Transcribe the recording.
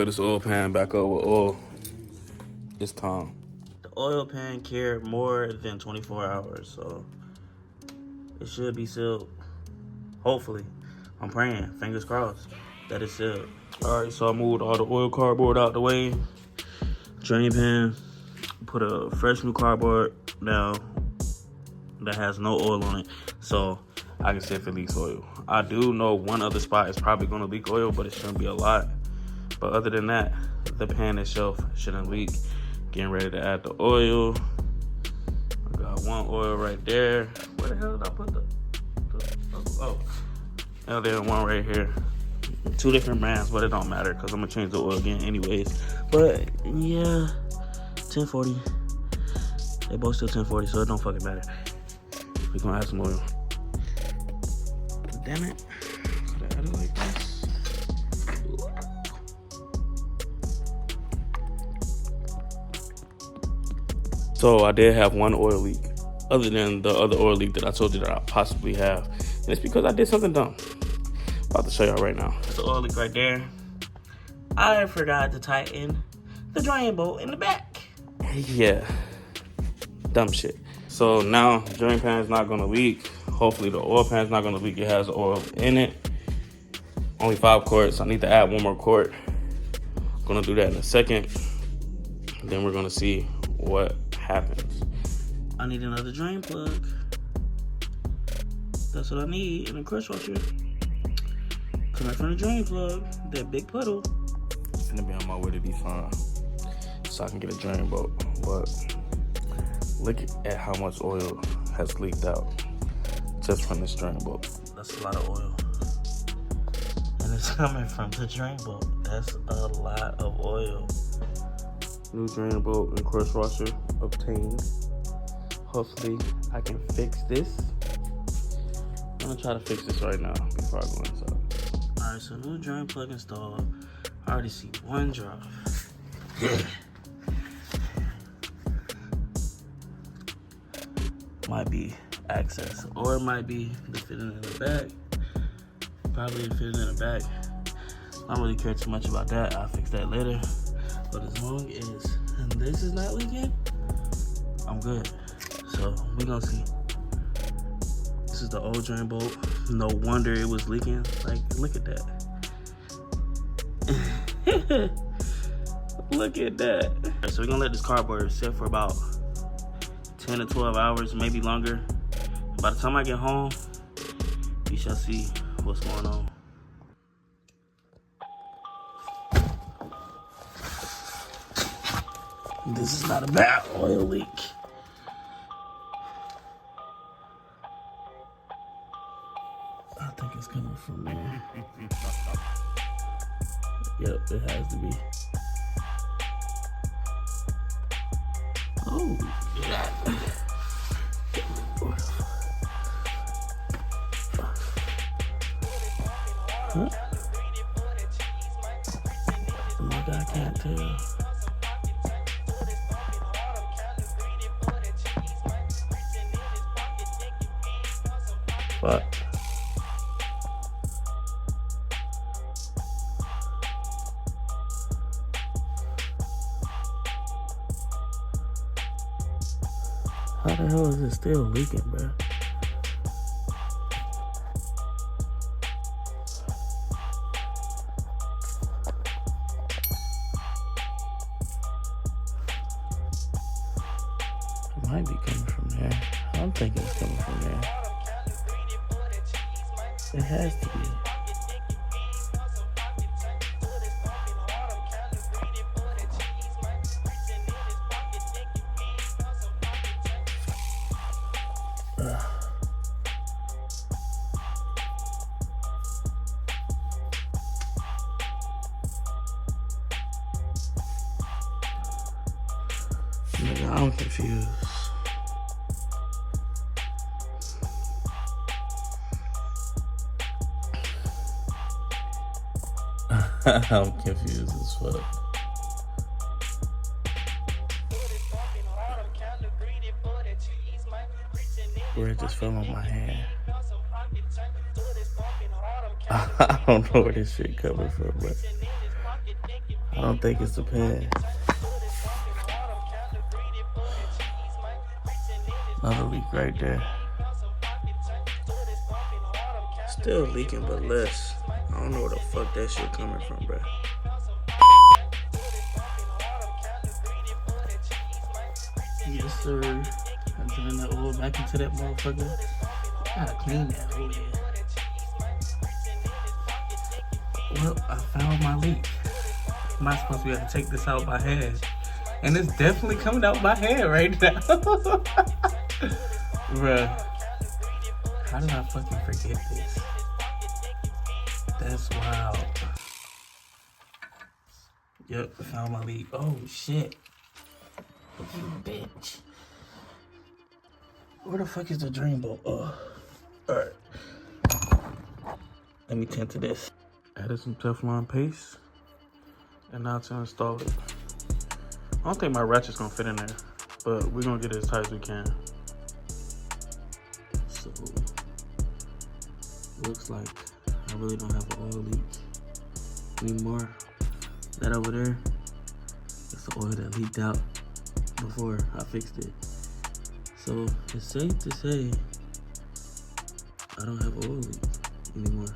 fill this oil pan back up with oil. It's time. The oil pan carried more than 24 hours, so it should be sealed. Hopefully. I'm praying, fingers crossed, that it's sealed. All right, so I moved all the oil cardboard out the way. Drain pan, put a fresh new cardboard down that has no oil on it, so I can see if it leaks oil. I do know one other spot is probably gonna leak oil, but it shouldn't be a lot. But other than that, the pan itself shouldn't leak. Getting ready to add the oil. I got one oil right there. Where the hell did I put and then one right here. Two different brands, but it don't matter because I'm gonna change the oil again anyways. But yeah, 1040. They both still 1040, so it don't fucking matter. We're gonna add some oil. Damn it. Could I add it like this? So I did have one oil leak, other than the other oil leak that I told you that I possibly have. And it's because I did something dumb. About to show y'all right now. That's the oil leak right there. I forgot to tighten the drain bolt in the back. Yeah, dumb shit. So now drain pan is not gonna leak. Hopefully the oil pan is not gonna leak. It has oil in it. Only 5 quarts. I need to add one more quart. I'm gonna do that in a second. Then we're gonna see what happens. I need another drain plug. That's what I need in a crush washer. Coming from the drain plug, that big puddle. It's gonna be on my way to be fine, so I can get a drain bolt. But look at how much oil has leaked out just from this drain bolt. That's a lot of oil, and it's coming from the drain bolt. That's a lot of oil. New drain bolt and crush washer obtained. Hopefully I can fix this. I'm gonna try to fix this right now before I go inside. Alright, so new drain plug installed. I already see one drop. Might be access, or it might be the fitting in the back. Probably the fitting in the back. I don't really care too much about that. I'll fix that later. But as long as this is not leaking, I'm good. So we gonna see. This is the old drain bolt. No wonder it was leaking. Like, look at that. Look at that. So we're gonna let this cardboard sit for about 10 to 12 hours, maybe longer. By the time I get home, we shall see what's going on. This is not a bad oil leak. I think it's coming from there. Yep, it has to be. Oh, yeah. Huh? Oh my God, I can't tell. But how the hell is it still leaking, bro? It might be coming from there. I'm thinking it's coming from there. It has to be. Nigga, I'm confused. I'm confused as fuck. Where it just fell on my hand. I don't know where this shit coming from, but I don't think it's the pan. Another leak right there. Still leaking, but less. I don't know where the fuck that shit coming from, bro. Yes, sir. I'm turning that oil back into that motherfucker. Gotta clean that oil. Well, I found my leak. I'm not supposed to be able to take this out by hand. And it's definitely coming out by hand right now. Bruh. How did I fucking forget this? That's wild. Yep, I found my leak. Oh, shit. Bitch. Where the fuck is the drain bolt? Oh. Alright. Let me tend to this. Added some Teflon paste. And now to install it. I don't think my ratchet's gonna fit in there, but we're gonna get it as tight as we can. So, looks like I really don't have an oil leak anymore. That over there, that's the oil that leaked out before I fixed it. So, it's safe to say I don't have an oil leak anymore.